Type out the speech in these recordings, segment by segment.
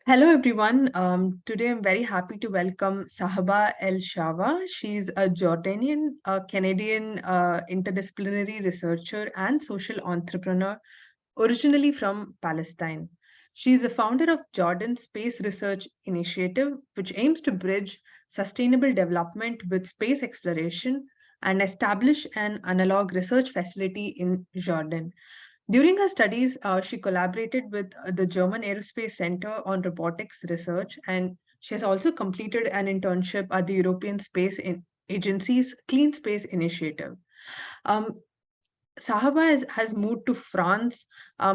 Hello, everyone. Today, I'm very happy to welcome Sahba El-Shawa. She's a Jordanian Canadian interdisciplinary researcher and social entrepreneur, originally from Palestine. She's the founder of Jordan Space Research Initiative, which aims to bridge sustainable development with space exploration and establish an analog research facility in Jordan. During her studies, she collaborated with the German Aerospace Centre on robotics research, and she has also completed an internship at the European Agency's Clean Space Initiative. Um, Sahaba has moved to France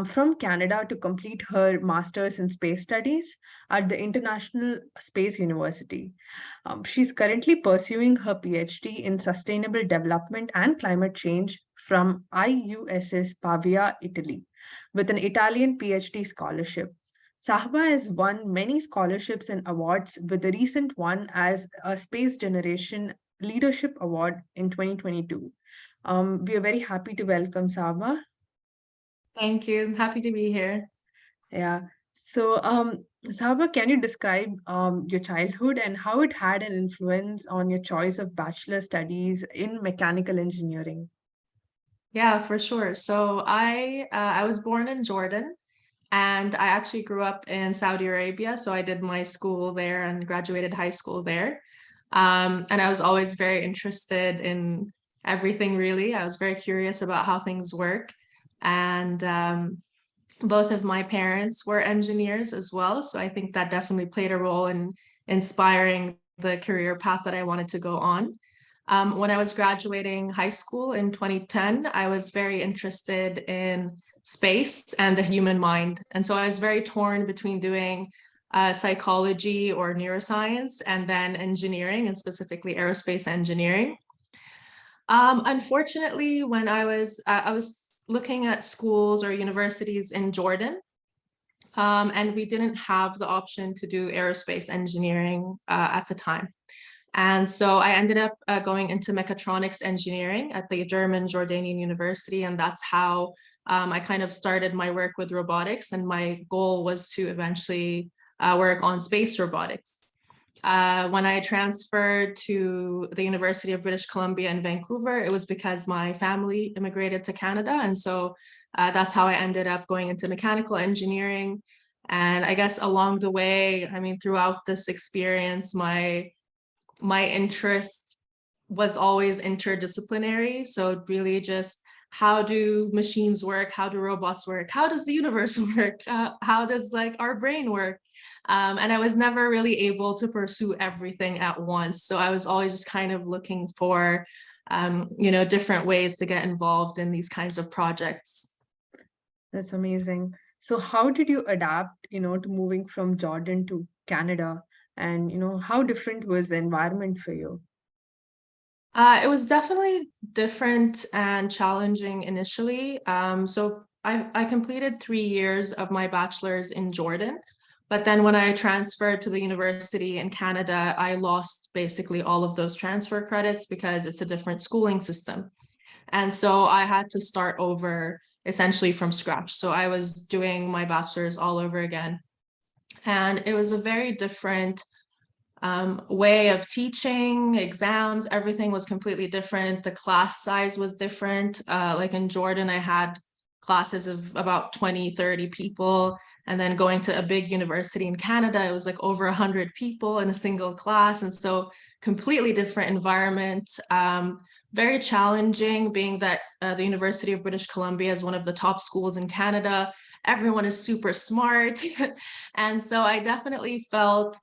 from Canada to complete her master's in space studies at the International Space University. She's currently pursuing her PhD in sustainable development and climate change from IUSS Pavia, Italy, with an Italian PhD scholarship. Sahba has won many scholarships and awards, with the recent one as a Space Generation Leadership Award in 2022. We are very happy to welcome Saba. Thank you. I'm happy to be here. Yeah. So, Saba, can you describe your childhood and how it had an influence on your choice of bachelor studies in mechanical engineering? Yeah, for sure. So I was born in Jordan and I actually grew up in Saudi Arabia. So I did my school there and graduated high school there. And I was always very interested in everything, really. I was very curious about how things work. And both of my parents were engineers as well. So I think that definitely played a role in inspiring the career path that I wanted to go on. When I was graduating high school in 2010, I was very interested in space and the human mind. And so I was very torn between doing psychology or neuroscience and then engineering, and specifically aerospace engineering. Unfortunately, when I was looking at schools or universities in Jordan, and we didn't have the option to do aerospace engineering at the time. And so I ended up going into mechatronics engineering at the German Jordanian University, and that's how I kind of started my work with robotics. And my goal was to eventually work on space robotics. When I transferred to the University of British Columbia in Vancouver, it was because my family immigrated to Canada. And so that's how I ended up going into mechanical engineering. And I guess along the way, I mean, throughout this experience, my interest was always interdisciplinary. So really just how do machines work? How do robots work? How does the universe work? How does like our brain work? And I was never really able to pursue everything at once. So I was always just kind of looking for, different ways to get involved in these kinds of projects. That's amazing. So, how did you adapt, to moving from Jordan to Canada? And, how different was the environment for you? It was definitely different and challenging initially. So I completed 3 years of my bachelor's in Jordan, but then when I transferred to the university in Canada, I lost basically all of those transfer credits because it's a different schooling system. And so I had to start over essentially from scratch. So I was doing my bachelor's all over again. And it was a very different way of teaching, exams, everything was completely different. The class size was different. Like in Jordan, I had classes of about 20, 30 people. And then going to a big university in Canada, it was like over 100 people in a single class. And so completely different environment. Very challenging, being that the University of British Columbia is one of the top schools in Canada. Everyone is super smart. And so I definitely felt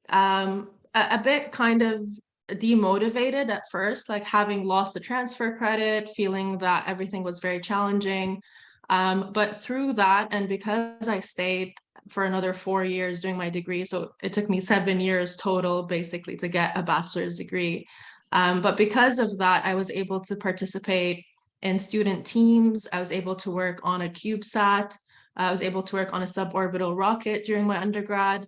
a bit kind of demotivated at first, like having lost the transfer credit, feeling that everything was very challenging. But through that, and because I stayed for another 4 years doing my degree, so it took me 7 years total basically to get a bachelor's degree. But because of that, I was able to participate in student teams. I was able to work on a CubeSat. I was able to work on a suborbital rocket during my undergrad.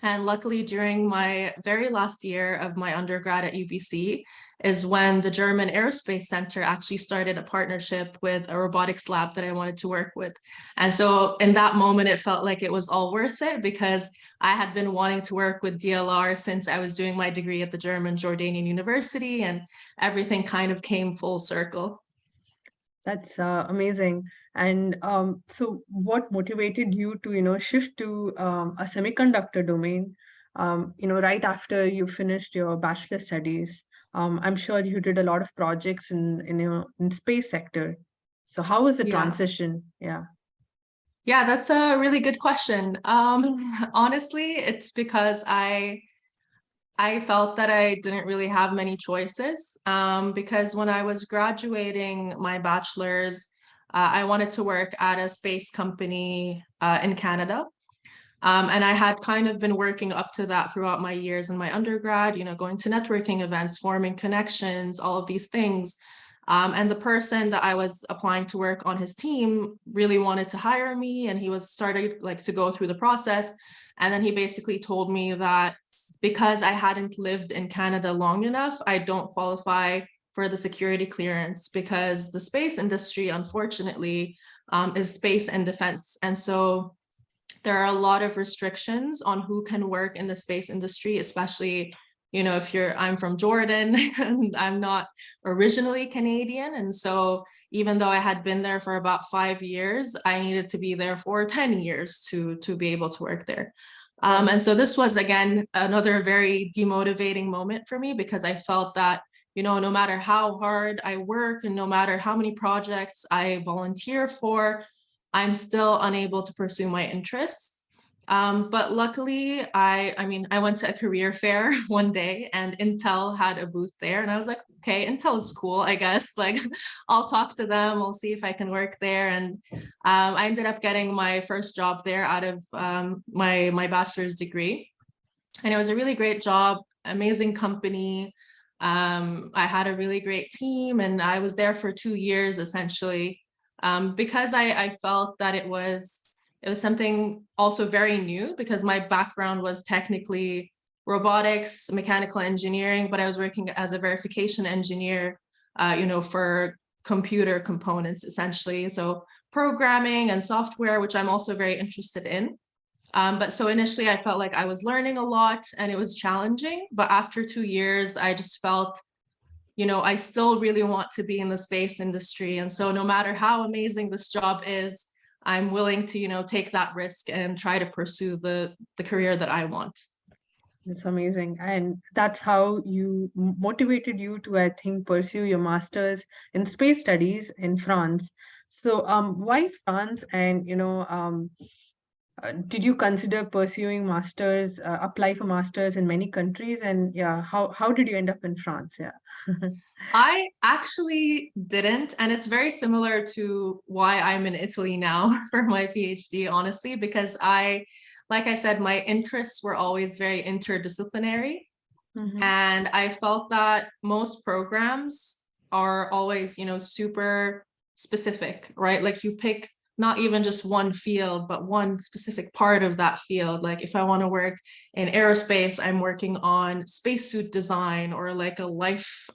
And luckily, during my very last year of my undergrad at UBC is when the German Aerospace Centre actually started a partnership with a robotics lab that I wanted to work with. And so in that moment, it felt like it was all worth it because I had been wanting to work with DLR since I was doing my degree at the German Jordanian University, and everything kind of came full circle. That's amazing. And so what motivated you to, shift to a semiconductor domain, right after you finished your bachelor studies? I'm sure you did a lot of projects in space sector. So how was the Yeah. transition? Yeah. Yeah, that's a really good question. Honestly, it's because I felt that I didn't really have many choices because when I was graduating my bachelor's, I wanted to work at a space company in Canada. And I had kind of been working up to that throughout my years in my undergrad, going to networking events, forming connections, all of these things. And the person that I was applying to work on his team really wanted to hire me, and he was starting like to go through the process. And then he basically told me that because I hadn't lived in Canada long enough, I don't qualify for the security clearance because the space industry, unfortunately, is space and defense. And so there are a lot of restrictions on who can work in the space industry, especially, if I'm from Jordan and I'm not originally Canadian. And so even though I had been there for about 5 years, I needed to be there for 10 years to be able to work there. And so this was, again, another very demotivating moment for me because I felt that, no matter how hard I work and no matter how many projects I volunteer for, I'm still unable to pursue my interests. But luckily, I went to a career fair one day and Intel had a booth there. And I was like, okay, Intel is cool, I guess. Like, I'll talk to them. I'll see if I can work there. And I ended up getting my first job there out of my bachelor's degree. And it was a really great job, amazing company. I had a really great team and I was there for 2 years essentially because I felt that it was something also very new because my background was technically robotics, mechanical engineering, but I was working as a verification engineer, for computer components essentially. So programming and software, which I'm also very interested in. But so initially I felt like I was learning a lot and it was challenging, but after 2 years, I just felt, I still really want to be in the space industry. And so no matter how amazing this job is, I'm willing to, take that risk and try to pursue the career that I want. It's amazing. And that's how you motivated you to, I think, pursue your master's in space studies in France. So why France? And, did you consider pursuing masters, apply for masters in many countries? And yeah, how did you end up in France? Yeah. I actually didn't, and it's very similar to why I'm in Italy now for my PhD, honestly, because like I said, my interests were always very interdisciplinary. Mhm. And I felt that most programs are always, super specific, right? Like you pick not even just one field, but one specific part of that field. Like if I want to work in aerospace, I'm working on spacesuit design or like a life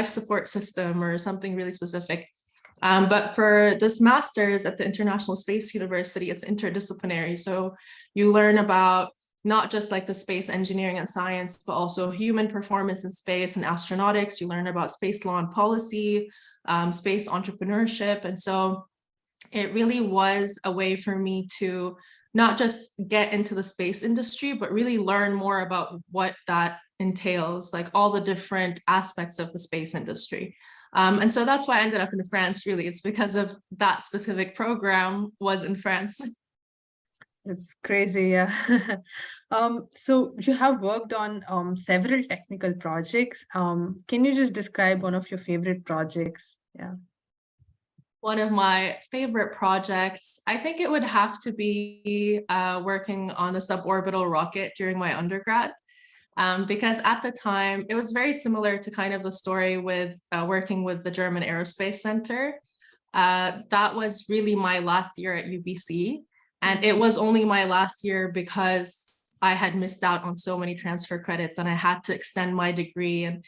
support system or something really specific. But for this master's at the International Space University, it's interdisciplinary. So you learn about not just like the space engineering and science, but also human performance in space and astronautics. You learn about space law and policy, space entrepreneurship. And so it really was a way for me to not just get into the space industry, but really learn more about what that entails, like all the different aspects of the space industry. And so that's why I ended up in France, really. It's because of that specific program was in France. It's crazy, yeah. So you have worked on several technical projects. Can you just describe one of your favorite projects? Yeah. One of my favorite projects, I think it would have to be working on the suborbital rocket during my undergrad. Because at the time, it was very similar to kind of the story with working with the German Aerospace Centre. That was really my last year at UBC. And it was only my last year because I had missed out on so many transfer credits and I had to extend my degree. And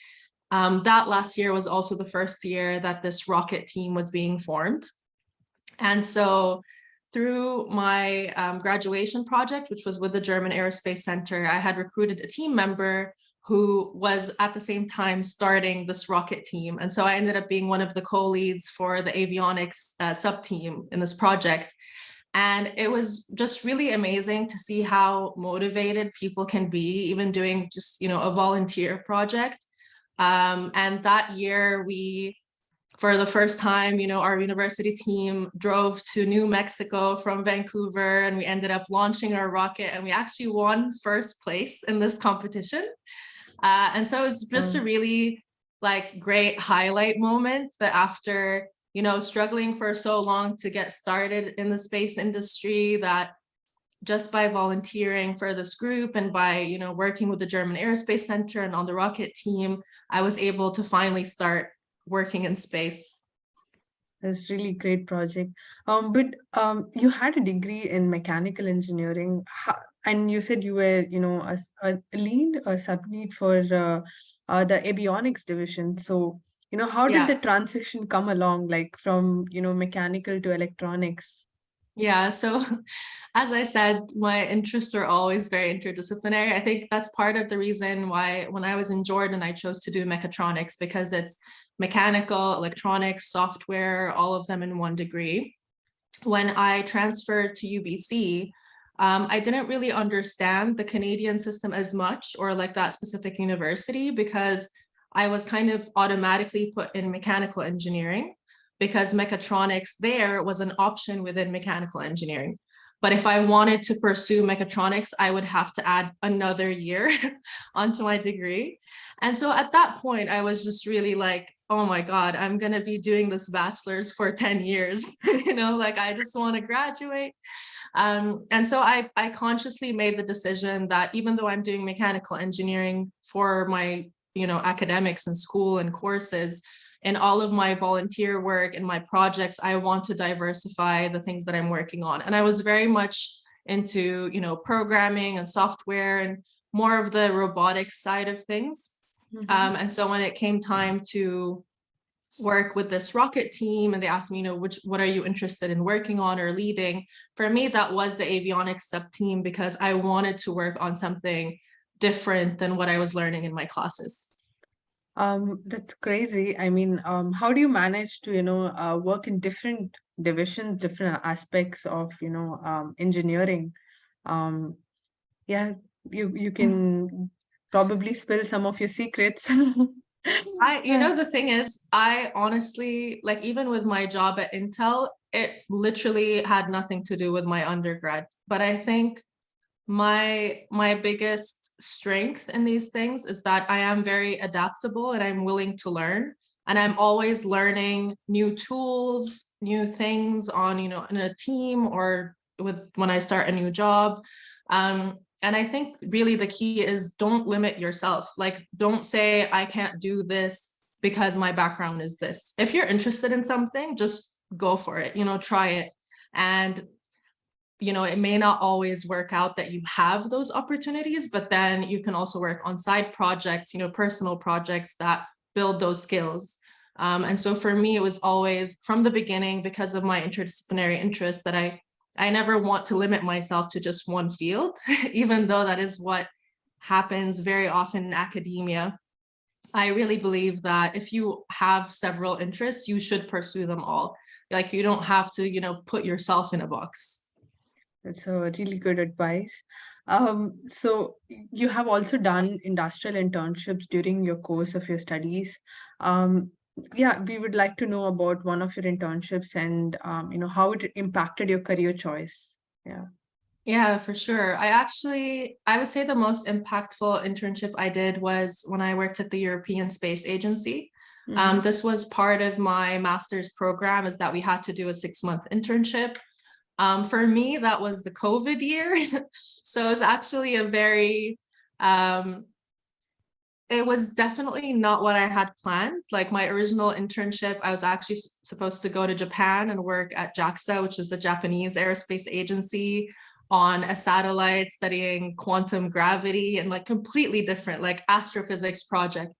that last year was also the first year that this rocket team was being formed. And so through my graduation project, which was with the German Aerospace Centre, I had recruited a team member who was at the same time starting this rocket team. And so I ended up being one of the co-leads for the avionics sub-team in this project. And it was just really amazing to see how motivated people can be, even doing just, a volunteer project. And that year for the first time, our university team drove to New Mexico from Vancouver, and we ended up launching our rocket, and we actually won first place in this competition. And so it's just a really great highlight moment that after, struggling for so long to get started in the space industry, that just by volunteering for this group and by, working with the German Aerospace Centre and on the rocket team, I was able to finally start working in space. That's really great project. But you had a degree in mechanical engineering, and you said you were, a lead, a sub-lead for the avionics division. So, how did the transition come along, from, mechanical to electronics? Yeah, so as I said, my interests are always very interdisciplinary. I think that's part of the reason why when I was in Jordan, I chose to do mechatronics, because it's mechanical, electronics, software, all of them in one degree. When I transferred to UBC, I didn't really understand the Canadian system as much, or that specific university, because I was kind of automatically put in mechanical engineering, because mechatronics there was an option within mechanical engineering. But if I wanted to pursue mechatronics, I would have to add another year onto my degree. And so at that point, I was just really oh my God, I'm going to be doing this bachelor's for 10 years. I just want to graduate. And so I consciously made the decision that even though I'm doing mechanical engineering for my, academics and school and courses, in all of my volunteer work and my projects, I want to diversify the things that I'm working on. And I was very much into, programming and software and more of the robotics side of things. Mm-hmm. And so when it came time to work with this rocket team and they asked me, what are you interested in working on or leading? For me, that was the avionics sub-team, because I wanted to work on something different than what I was learning in my classes. That's crazy. I mean, how do you manage to, work in different divisions, different aspects of, engineering? Yeah, you can probably spill some of your secrets. The thing is, I honestly, even with my job at Intel, it literally had nothing to do with my undergrad. But I think my biggest strength in these things is that I am very adaptable and I'm willing to learn. And I'm always learning new tools, new things on, in a team or when I start a new job. And I think really the key is don't limit yourself. Don't say, I can't do this because my background is this. If you're interested in something, just go for it, try it. And it may not always work out that you have those opportunities, but then you can also work on side projects, personal projects that build those skills. And so for me, it was always from the beginning, because of my interdisciplinary interests, that I never want to limit myself to just one field, even though that is what happens very often in academia. I really believe that if you have several interests, you should pursue them all. You don't have to, put yourself in a box. That's a really good advice. So you have also done industrial internships during your course of your studies. Yeah, we would like to know about one of your internships and how it impacted your career choice. Yeah, for sure. I would say the most impactful internship I did was when I worked at the European Space Agency. Mm-hmm. This was part of my master's program, is that we had to do a 6-month internship. For me, that was the COVID year. So it's actually a very, it was definitely not what I had planned. My original internship, I was actually supposed to go to Japan and work at JAXA, which is the Japanese Aerospace Agency. on a satellite studying quantum gravity and like completely different, like astrophysics project.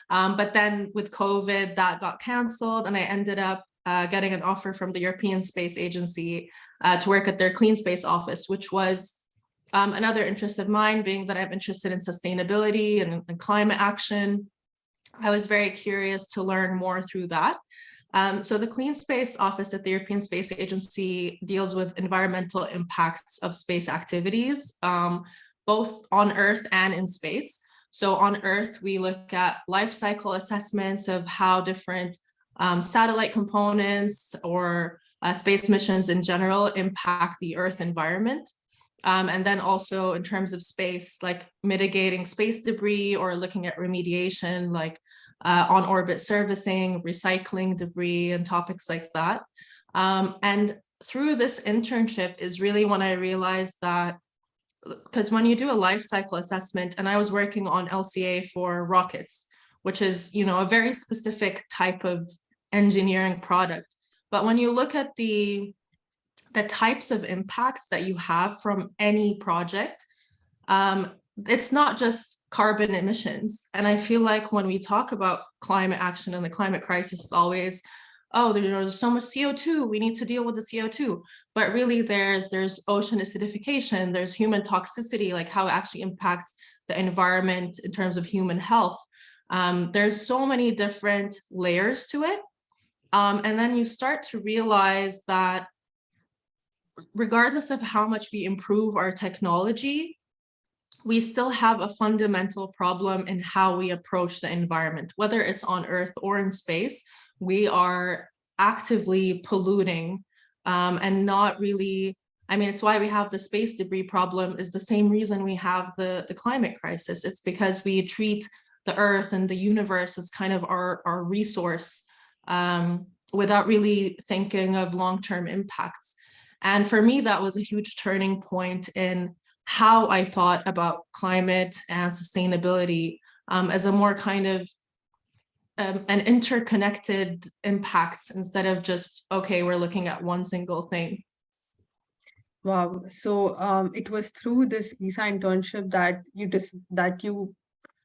But then with COVID, that got canceled, and I ended up getting an offer from the European Space Agency to work at their clean space office, which was another interest of mine, being that I'm interested in sustainability and climate action. I was very curious to learn more through that. So the Clean Space Office at the European Space Agency deals with environmental impacts of space activities, both on Earth and in space. So on Earth, we look at life cycle assessments of how different satellite components or space missions in general impact the Earth environment. And then also in terms of space, like mitigating space debris or looking at remediation, like on-orbit servicing, recycling debris, and topics like that. And through this internship is really when I realized that, because when you do a life cycle assessment, and I was working on LCA for rockets, which is, you know, a very specific type of engineering product. But when you look at the types of impacts that you have from any project, it's not just carbon emissions. And I feel like when we talk about climate action and the climate crisis, it's always, oh, there's so much CO2, we need to deal with the CO2. But really there's ocean acidification, there's human toxicity, like how it actually impacts the environment in terms of human health. There's so many different layers to it. And then you start to realize that regardless of how much we improve our technology, we still have a fundamental problem in how we approach the environment, whether it's on Earth or in space. We are actively polluting and not really, I mean, it's why we have the space debris problem, is the same reason we have the climate crisis. It's because we treat the Earth and the universe as kind of our resource without really thinking of long-term impacts. And for me, that was a huge turning point in how I thought about climate and sustainability as a more kind of an interconnected impacts instead of just, okay, we're looking at one single thing. Wow. So it was through this ESA internship that you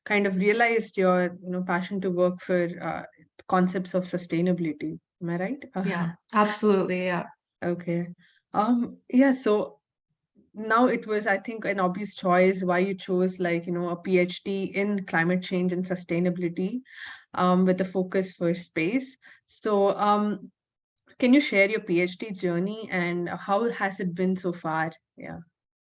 kind of realized your passion to work for concepts of sustainability. Am I right? Yeah, absolutely. Yeah. Okay. Yeah, so now it was, I think, an obvious choice why you chose like, a PhD in climate change and sustainability with a focus for space. So can you share your PhD journey and how has it been so far? Yeah.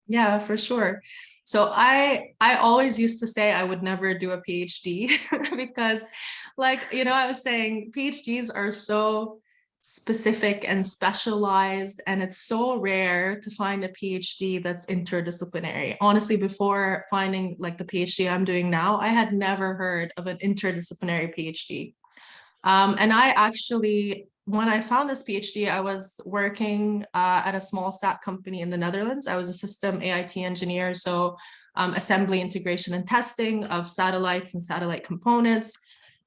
Yeah, for sure. So I always used to say I would never do a PhD because, like, I was saying PhDs are so specific and specialized, and it's so rare to find a PhD that's interdisciplinary. Honestly, before finding like the PhD I'm doing now, I had never heard of an interdisciplinary PhD. And I actually, when I found this PhD, I was working at a small stat company in the Netherlands. I was a system AIT engineer, so assembly, integration, and testing of satellites and satellite components.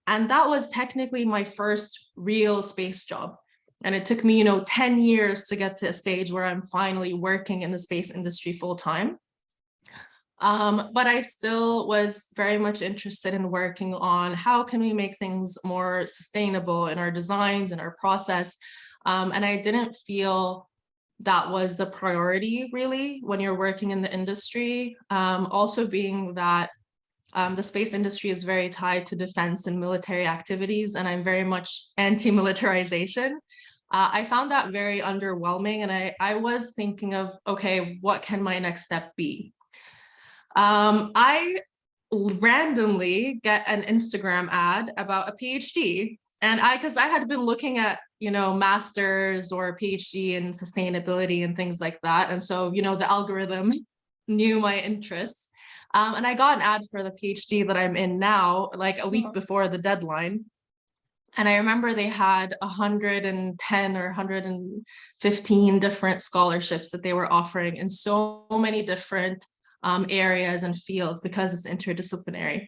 And that was technically my first real space job. And it took me, 10 years to get to a stage where I'm finally working in the space industry full time. But I still was very much interested in working on how can we make things more sustainable in our designs and our process. And I didn't feel that was the priority really when you're working in the industry. Also being that the space industry is very tied to defense and military activities, and I'm very much anti-militarization. I found that very underwhelming, and I was thinking of, okay, what can my next step be? I randomly get an Instagram ad about a PhD, and because I had been looking at, masters or PhD in sustainability and things like that. And so, the algorithm knew my interests. And I got an ad for the PhD that I'm in now, like a week before the deadline. And I remember they had 110 or 115 different scholarships that they were offering in so many different areas and fields because it's interdisciplinary.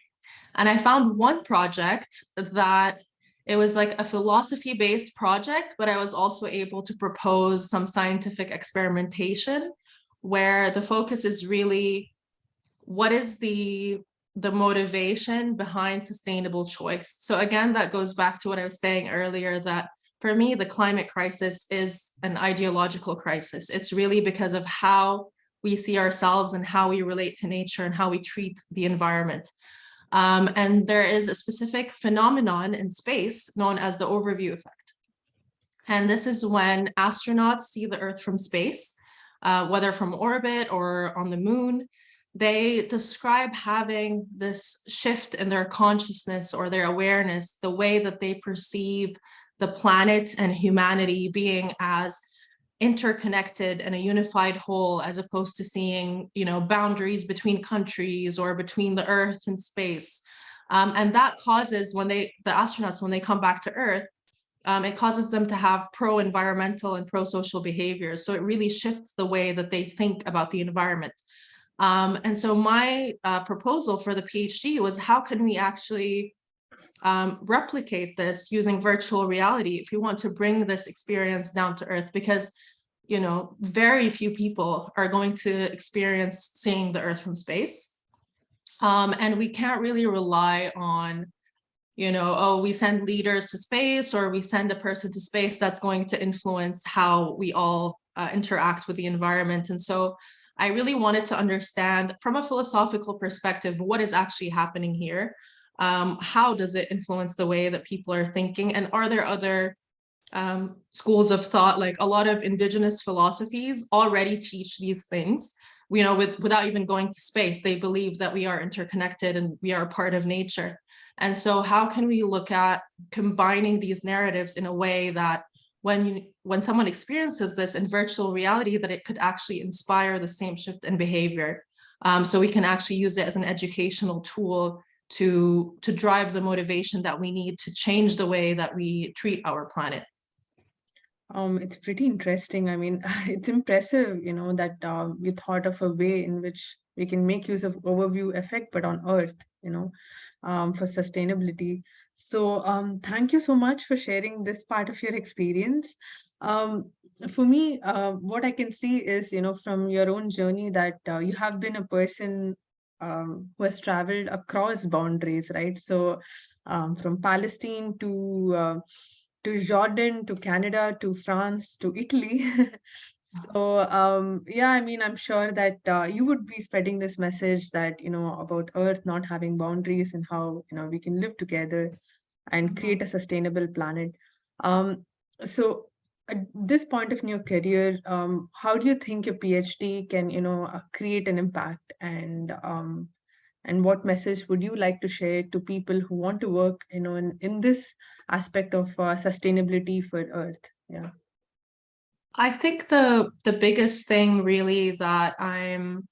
And I found one project that it was like a philosophy-based project, but I was also able to propose some scientific experimentation where the focus is really what is the motivation behind sustainable choice. So again, that goes back to what I was saying earlier, that for me, the climate crisis is an ideological crisis. It's really because of how we see ourselves and how we relate to nature and how we treat the environment. And there is a specific phenomenon in space known as the overview effect. And this is when astronauts see the Earth from space, whether from orbit or on the moon. They describe having this shift in their consciousness or their awareness, the way that they perceive the planet and humanity being as interconnected and a unified whole, as opposed to seeing, boundaries between countries or between the Earth and space. And that causes, the astronauts, when they come back to Earth, it causes them to have pro-environmental and pro-social behaviors. So it really shifts the way that they think about the environment. And so my proposal for the PhD was, how can we actually replicate this using virtual reality if you want to bring this experience down to Earth? Because, very few people are going to experience seeing the Earth from space. And we can't really rely on, oh, we send leaders to space or we send a person to space that's going to influence how we all interact with the environment. And so I really wanted to understand from a philosophical perspective, what is actually happening here? How does it influence the way that people are thinking? And are there other schools of thought? Like, a lot of indigenous philosophies already teach these things, without even going to space. They believe that we are interconnected and we are a part of nature. And so how can we look at combining these narratives in a way that when someone experiences this in virtual reality, that it could actually inspire the same shift in behavior. So we can actually use it as an educational tool to drive the motivation that we need to change the way that we treat our planet. It's pretty interesting. I mean, it's impressive, that you thought of a way in which we can make use of overview effect, but on Earth, for sustainability. So thank you so much for sharing this part of your experience. For me, what I can see is, from your own journey, that you have been a person who has traveled across boundaries, right? So from Palestine to Jordan, to Canada, to France, to Italy. So yeah, I mean, I'm sure that you would be spreading this message that, about Earth not having boundaries and how, we can live together and create a sustainable planet. So at this point of your career, how do you think your PhD can, create an impact, and what message would you like to share to people who want to work, in this aspect of sustainability for Earth? Yeah. I think the biggest thing really that I'm,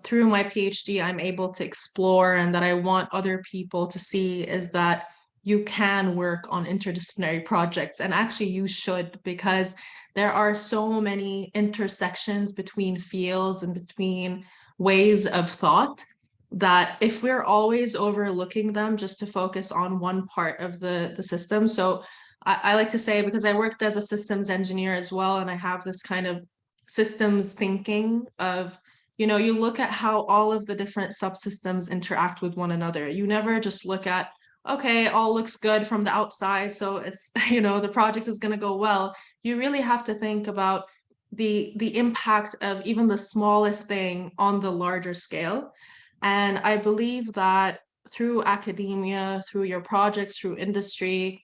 through my PhD, I'm able to explore and that I want other people to see is that you can work on interdisciplinary projects, and actually you should, because there are so many intersections between fields and between ways of thought that if we're always overlooking them just to focus on one part of the system. So I like to say, because I worked as a systems engineer as well, and I have this kind of systems thinking of, you look at how all of the different subsystems interact with one another. You never just look at, okay, all looks good from the outside, so it's, the project is going to go well. You really have to think about the impact of even the smallest thing on the larger scale. And I believe that through academia, through your projects, through industry,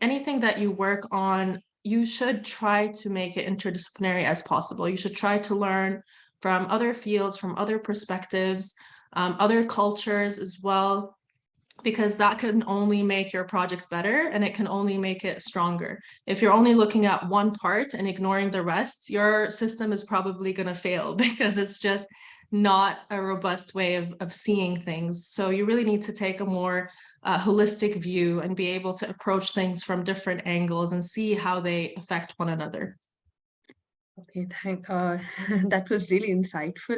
anything that you work on, you should try to make it interdisciplinary as possible. You should try to learn from other fields, from other perspectives, other cultures as well, because that can only make your project better and it can only make it stronger. If you're only looking at one part and ignoring the rest, your system is probably going to fail because it's just not a robust way of seeing things. So you really need to take a more holistic view and be able to approach things from different angles and see how they affect one another. Okay, that was really insightful.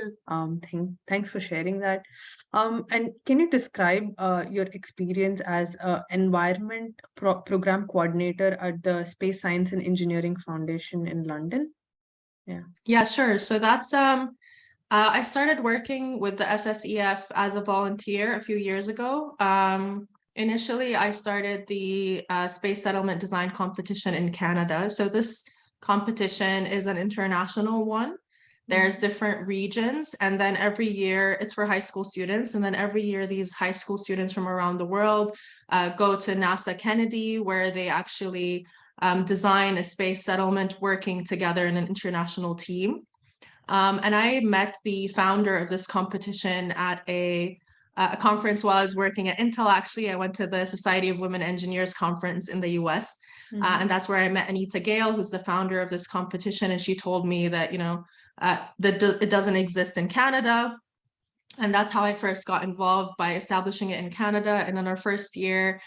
Thanks for sharing that. And can you describe your experience as an environment program coordinator at the Space Science and Engineering Foundation in London? Yeah, sure. So that's I started working with the SSEF as a volunteer a few years ago. Initially, I started the Space Settlement Design Competition in Canada. So this competition is an international one. There's different regions, and then every year it's for high school students. And then every year these high school students from around the world go to NASA Kennedy, where they actually design a space settlement working together in an international team. And I met the founder of this competition at a conference while I was working at Intel. Actually, I went to the Society of Women Engineers conference in the US. And that's where I met 𝐟𝐤𝐫𝐬𝐭, who's the founder of this competition. And she told me that, that it doesn't exist in Canada. And that's how I first got involved, by establishing it in Canada. And in our first year,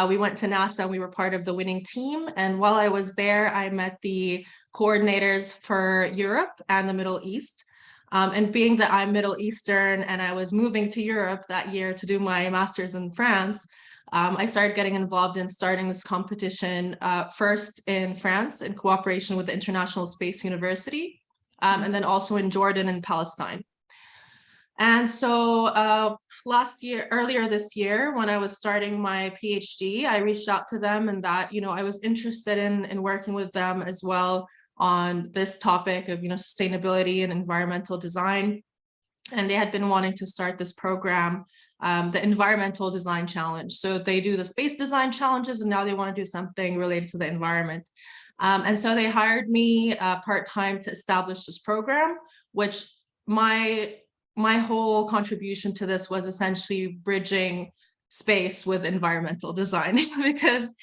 we went to NASA. We were part of the winning team. And while I was there, I met the coordinators for Europe and the Middle East. And being that I'm Middle Eastern and I was moving to Europe that year to do my master's in France, I started getting involved in starting this competition first in France in cooperation with the International Space University, and then also in Jordan and Palestine. And so earlier this year, when I was starting my PhD, I reached out to them, and that, I was interested in working with them as well on this topic of, sustainability and environmental design. And they had been wanting to start this program, the Environmental Design Challenge. So they do the space design challenges, and now they want to do something related to the environment. And so they hired me part-time to establish this program, which my whole contribution to this was essentially bridging space with environmental design, because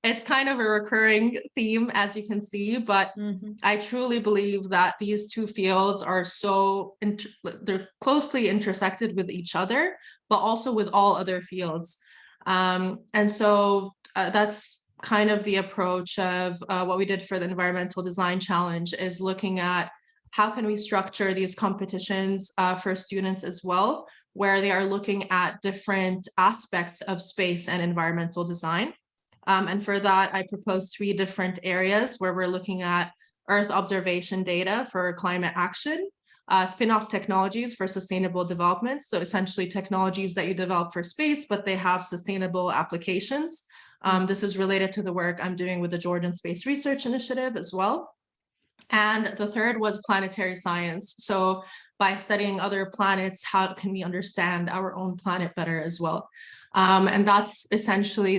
it's kind of a recurring theme, as you can see, but I truly believe that these two fields are they're closely intersected with each other, but also with all other fields. And so that's kind of the approach of what we did for the Environmental Design Challenge, is looking at how can we structure these competitions for students as well, where they are looking at different aspects of space and environmental design. And for that, I proposed 3 different areas where we're looking at Earth observation data for climate action, spin-off technologies for sustainable development. So essentially technologies that you develop for space, but they have sustainable applications. This is related to the work I'm doing with the Jordan Space Research Initiative as well. And the third was planetary science. So by studying other planets, how can we understand our own planet better as well? And that's essentially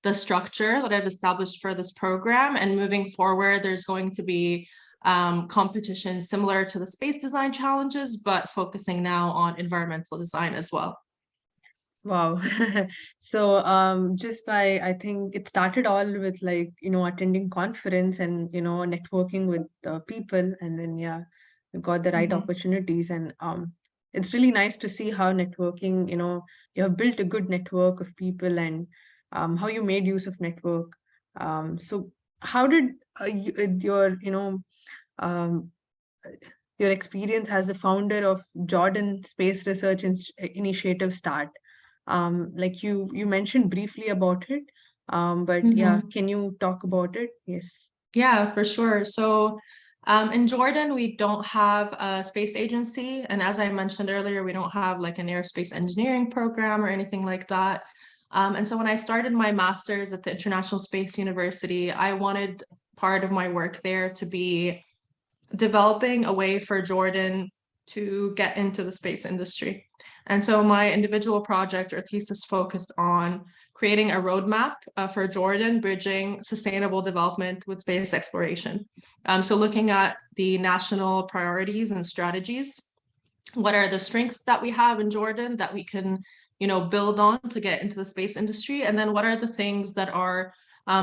the structure that I've established for this program. And moving forward, there's going to be competitions similar to the space design challenges, but focusing now on environmental design as well. Wow. So I think it started all with attending conference and, networking with people, and then, you got the right opportunities. And it's really nice to see how networking, you have built a good network of people, and how you made use of network. So how did your experience as the founder of Jordan Space Research Initiative start? Like you mentioned briefly about it, but can you talk about it? Yes. Yeah, for sure. So in Jordan, we don't have a space agency. And as I mentioned earlier, we don't have like an aerospace engineering program or anything like that. And so when I started my master's at the International Space University, I wanted part of my work there to be developing a way for Jordan to get into the space industry. And so my individual project or thesis focused on creating a roadmap for Jordan, bridging sustainable development with space exploration. So looking at the national priorities and strategies, what are the strengths that we have in Jordan that we can, build on to get into the space industry? And then what are the things that are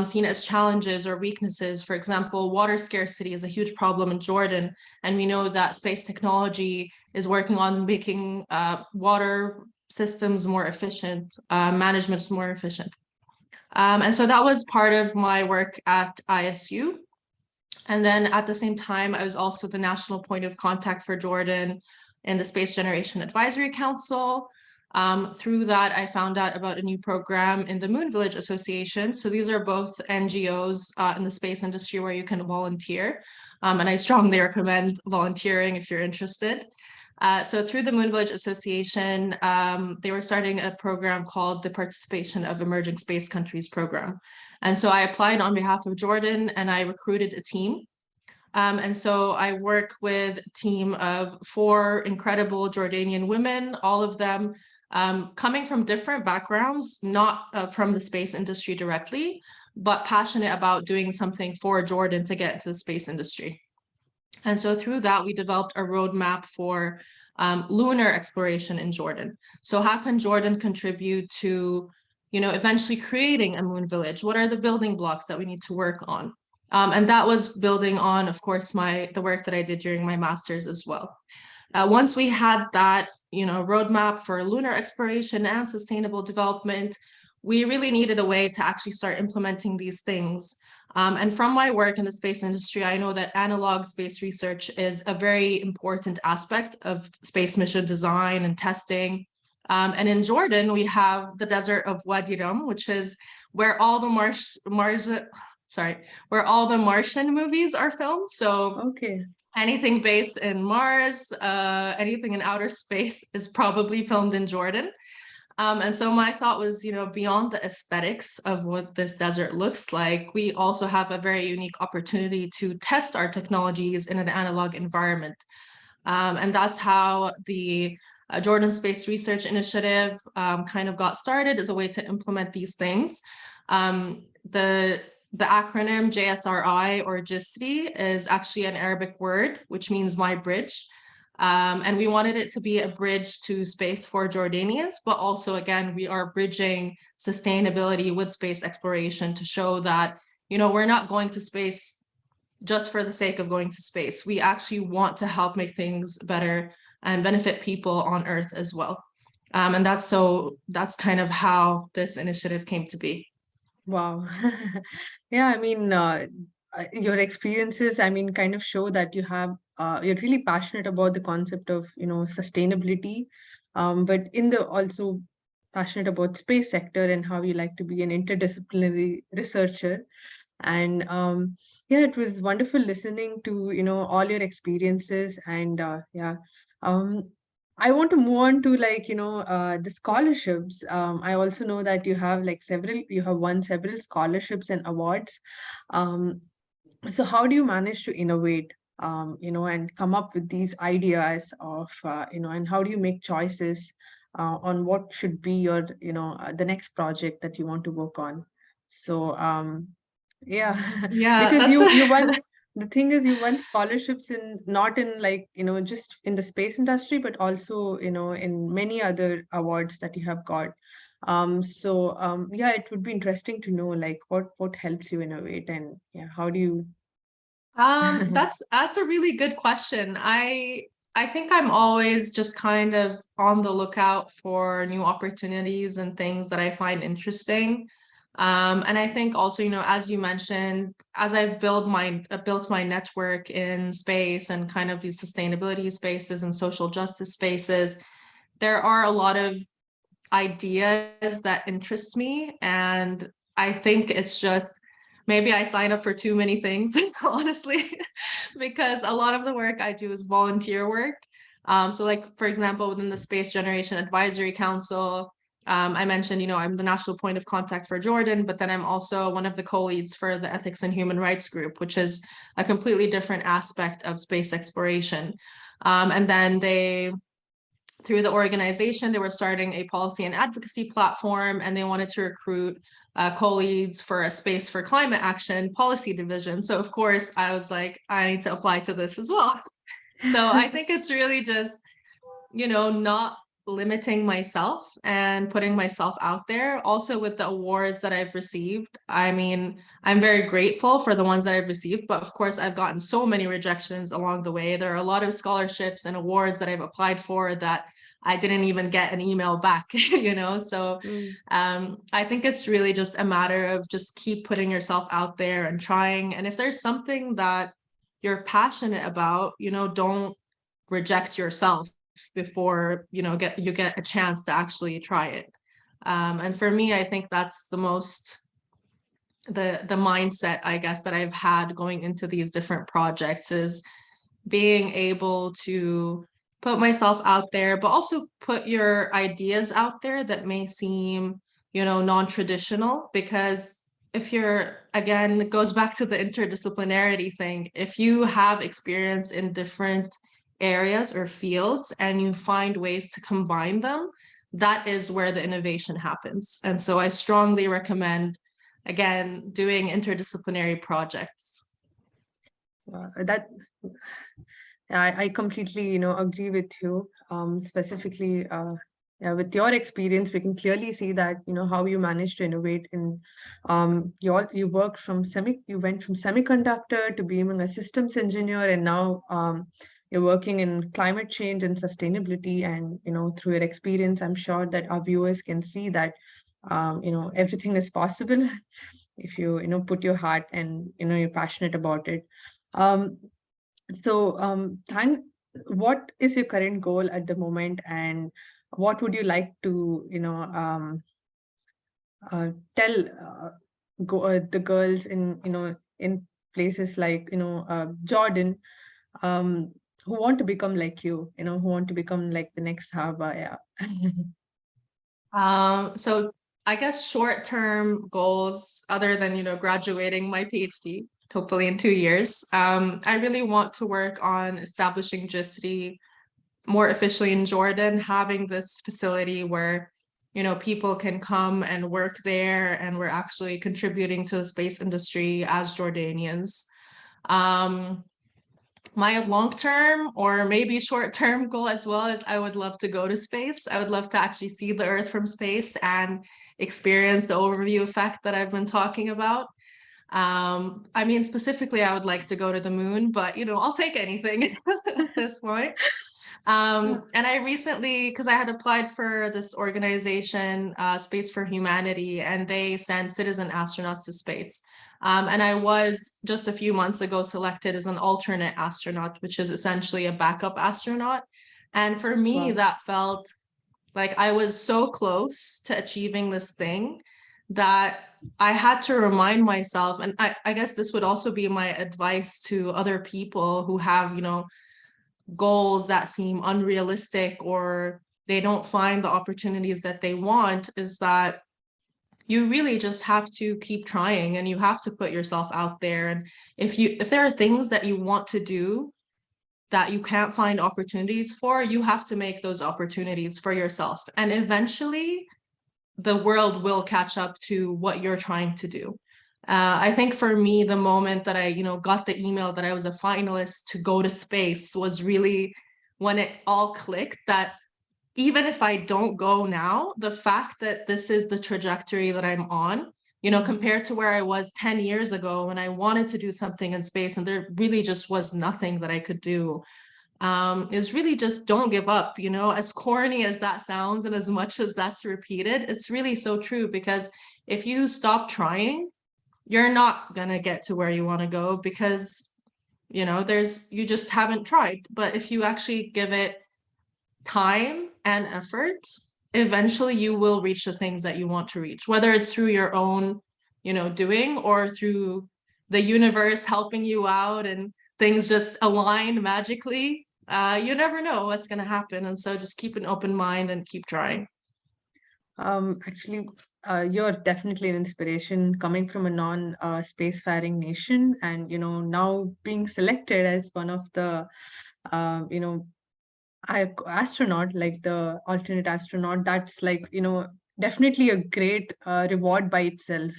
seen as challenges or weaknesses? For example, water scarcity is a huge problem in Jordan, and we know that space technology is working on making water systems more efficient, management more efficient. And so that was part of my work at ISU. And then at the same time, I was also the national point of contact for Jordan in the Space Generation Advisory Council. Through that, I found out about a new program in the Moon Village Association. So these are both NGOs in the space industry where you can volunteer. And I strongly recommend volunteering if you're interested. So through the Moon Village Association, they were starting a program called the Participation of Emerging Space Countries program. And so I applied on behalf of Jordan and I recruited a team. And so I work with a team of 4 incredible Jordanian women, all of them coming from different backgrounds, not from the space industry directly, but passionate about doing something for Jordan to get into the space industry. And so through that, we developed a roadmap for lunar exploration in Jordan. So how can Jordan contribute to, eventually creating a moon village? What are the building blocks that we need to work on? And that was building on, of course, the work that I did during my master's as well. Once we had that, roadmap for lunar exploration and sustainable development, we really needed a way to actually start implementing these things. And from my work in the space industry, I know that analog space research is a very important aspect of space mission design and testing. And in Jordan, we have the desert of Wadi Rum, which is where all the where all the Martian movies are filmed. So Okay. anything based in Mars, anything in outer space is probably filmed in Jordan. And so my thought was, beyond the aesthetics of what this desert looks like, we also have a very unique opportunity to test our technologies in an analog environment. And that's how the Jordan Space Research Initiative kind of got started as a way to implement these things. The acronym JSRI or GISTI is actually an Arabic word, which means my bridge. And we wanted it to be a bridge to space for Jordanians, but also, again, we are bridging sustainability with space exploration to show that, we're not going to space just for the sake of going to space. We actually want to help make things better and benefit people on Earth as well. And that's kind of how this initiative came to be. Wow. Yeah, I mean, your experiences, I mean, kind of show that you're really passionate about the concept of, sustainability, but also passionate about space sector and how you like to be an interdisciplinary researcher. And yeah, it was wonderful listening to, all your experiences. And yeah, um, I want to move on to the scholarships. I also know that you have won several scholarships and awards. Um, so how do you manage to innovate, and come up with these ideas of, and how do you make choices on what should be your, the next project that you want to work on? So yeah, Yeah, because that's you a won. The thing is, you won scholarships in not in just in the space industry, but also in many other awards that you have got. Yeah, it would be interesting to know like what helps you innovate and yeah, how do you that's a really good question. I think I'm always just kind of on the lookout for new opportunities and things that I find interesting. And I think also, as you mentioned, as I've built my network in space and kind of these sustainability spaces and social justice spaces, there are a lot of ideas that interest me. And I think it's just maybe I sign up for too many things, honestly, because a lot of the work I do is volunteer work. So like, for example, within the Space Generation Advisory Council, I mentioned, I'm the national point of contact for Jordan, but then I'm also one of the co-leads for the Ethics and Human Rights Group, which is a completely different aspect of space exploration. And then through the organization, they were starting a policy and advocacy platform, and they wanted to recruit co-leads for a space for climate action policy division. So of course, I was like, I need to apply to this as well. So I think it's really just, not limiting myself and putting myself out there. Also with the awards that I've received, I mean, I'm very grateful for the ones that I've received, but of course I've gotten so many rejections along the way. There are a lot of scholarships and awards that I've applied for that I didn't even get an email back, So I think it's really just a matter of just keep putting yourself out there and trying. And if there's something that you're passionate about, don't reject yourself. before, you get a chance to actually try it. And for me, I think that's the mindset, I guess, that I've had going into these different projects, is being able to put myself out there, but also put your ideas out there that may seem, non-traditional. Because if again, it goes back to the interdisciplinarity thing. If you have experience in different areas or fields and you find ways to combine them, that is where the innovation happens. And so I strongly recommend, again, doing interdisciplinary projects. I completely, agree with you. Specifically, with your experience, we can clearly see that, how you managed to innovate in, you went from semiconductor to being a systems engineer, and now you're working in climate change and sustainability. And, through your experience, I'm sure that our viewers can see that, everything is possible if you, put your heart and, you're passionate about it. What is your current goal at the moment, and what would you like to, tell the girls in, in places like, Jordan, who want to become like you, who want to become like the next Sahba? Yeah. So I guess short-term goals, other than, graduating my PhD, hopefully in 2 years, I really want to work on establishing 𝐷𝐸 more officially in Jordan, having this facility where, people can come and work there, and we're actually contributing to the space industry as Jordanians. My long-term or maybe short-term goal as well is I would love to go to space. I would love to actually see the Earth from space and experience the overview effect that I've been talking about. I mean, specifically, I would like to go to the moon, but, I'll take anything at this point. And I recently, because I had applied for this organization, Space for Humanity, and they send citizen astronauts to space. And I was just a few months ago selected as an alternate astronaut, which is essentially a backup astronaut. And for me, that felt like I was so close to achieving this thing that I had to remind myself, and I guess this would also be my advice to other people who have, goals that seem unrealistic, or they don't find the opportunities that they want, is that you really just have to keep trying, and you have to put yourself out there. And if there are things that you want to do that you can't find opportunities for, you have to make those opportunities for yourself. And eventually the world will catch up to what you're trying to do. I think for me, the moment that I, got the email that I was a finalist to go to space was really when it all clicked, that even if I don't go now, the fact that this is the trajectory that I'm on, compared to where I was 10 years ago when I wanted to do something in space and there really just was nothing that I could do, is really just don't give up. As corny as that sounds and as much as that's repeated, it's really so true, because if you stop trying, you're not gonna get to where you want to go, because you just haven't tried. But if you actually give it time and effort, eventually you will reach the things that you want to reach, whether it's through your own doing, or through the universe helping you out and things just align magically. You never know what's going to happen, and so just keep an open mind and keep trying. Actually, you're definitely an inspiration, coming from a non-spacefaring nation, and now being selected as one of the astronaut, like the alternate astronaut. That's like definitely a great reward by itself.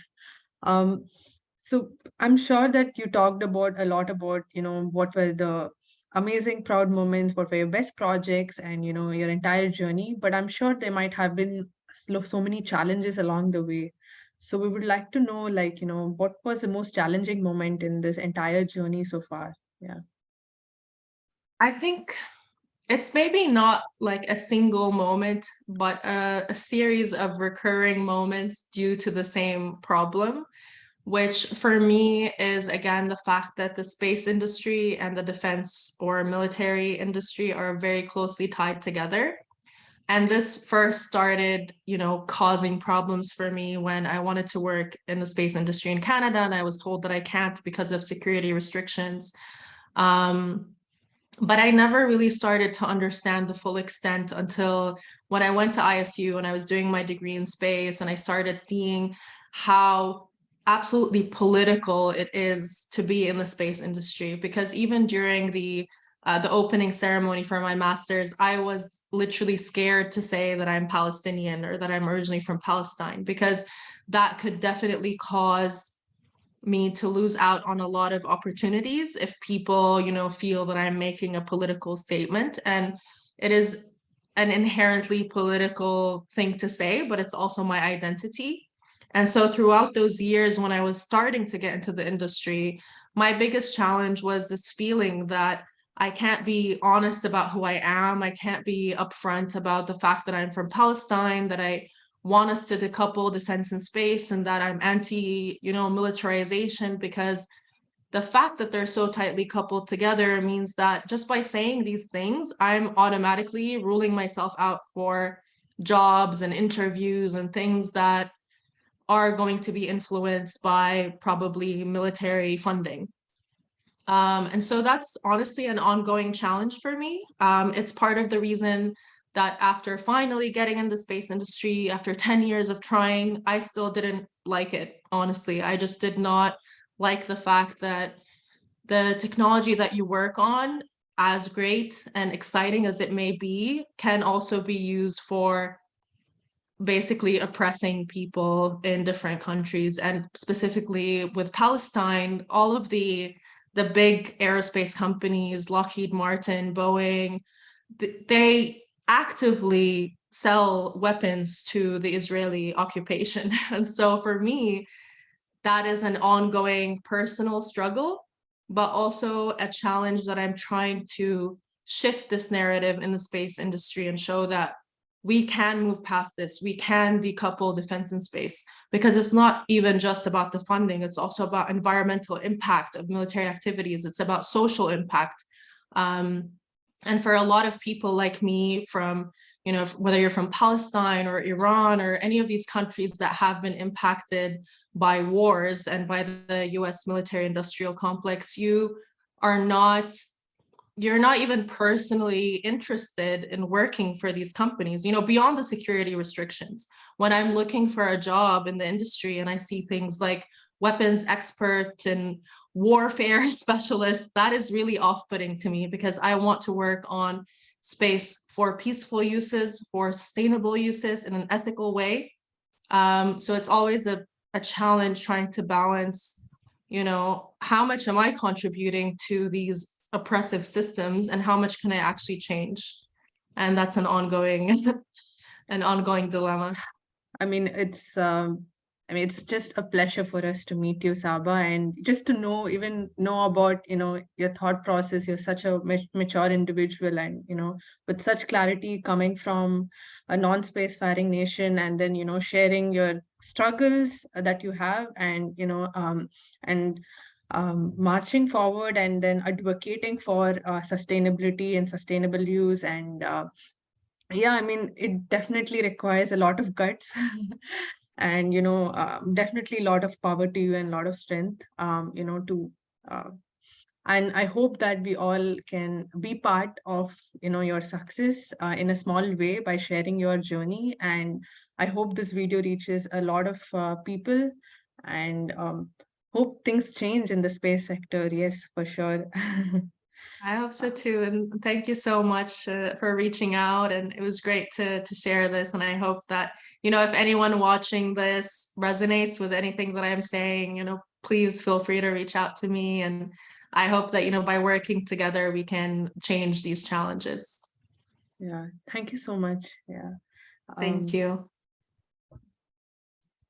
So I'm sure that you talked about a lot about what were the amazing proud moments, what were your best projects, and your entire journey. But I'm sure there might have been so many challenges along the way. So we would like to know, like, what was the most challenging moment in this entire journey so far? Yeah. I think it's maybe not like a single moment, but a series of recurring moments due to the same problem, which for me is, again, the fact that the space industry and the defense or military industry are very closely tied together. And this first started, causing problems for me when I wanted to work in the space industry in Canada, and I was told that I can't because of security restrictions. But I never really started to understand the full extent until when I went to ISU and I was doing my degree in space, and I started seeing how absolutely political it is to be in the space industry. Because even during the opening ceremony for my master's, I was literally scared to say that I'm Palestinian or that I'm originally from Palestine, because that could definitely cause me to lose out on a lot of opportunities if people, feel that I'm making a political statement. And it is an inherently political thing to say, but it's also my identity. And so throughout those years when I was starting to get into the industry, my biggest challenge was this feeling that I can't be honest about who I am. I can't be upfront about the fact that I'm from Palestine, that I want us to decouple defense and space, and that I'm anti, militarization, because the fact that they're so tightly coupled together means that just by saying these things, I'm automatically ruling myself out for jobs and interviews and things that are going to be influenced by probably military funding. And so that's honestly an ongoing challenge for me. It's part of the reason that after finally getting in the space industry, after 10 years of trying, I still didn't like it, honestly. I just did not like the fact that the technology that you work on, as great and exciting as it may be, can also be used for basically oppressing people in different countries. And specifically with Palestine, all of the big aerospace companies, Lockheed Martin, Boeing, they actively sell weapons to the Israeli occupation. And so for me, that is an ongoing personal struggle, but also a challenge that I'm trying to shift this narrative in the space industry and show that we can move past this. We can decouple defense and space, because it's not even just about the funding. It's also about environmental impact of military activities. It's about social impact. And for a lot of people like me from, whether you're from Palestine or Iran or any of these countries that have been impacted by wars and by the US military industrial complex, you're not even personally interested in working for these companies, beyond the security restrictions. When I'm looking for a job in the industry and I see things like weapons expert and warfare specialist, that is really off-putting to me, because I want to work on space for peaceful uses, for sustainable uses in an ethical way. So it's always a challenge trying to balance, how much am I contributing to these oppressive systems and how much can I actually change? And that's an ongoing dilemma. It's just a pleasure for us to meet you, Sahba, and just to know about, your thought process. You're such a mature individual, and, with such clarity coming from a non-space faring nation, and then, sharing your struggles that you have, and, and marching forward, and then advocating for sustainability and sustainable use. And yeah, it definitely requires a lot of guts. And definitely a lot of power to you and a lot of strength, to and I hope that we all can be part of your success in a small way by sharing your journey. And I hope this video reaches a lot of people, and hope things change in the space sector. Yes, for sure. I hope so too. And thank you so much for reaching out. And it was great to share this. And I hope that, if anyone watching this resonates with anything that I'm saying, please feel free to reach out to me. And I hope that, by working together, we can change these challenges. Yeah. Thank you so much. Yeah. Thank you.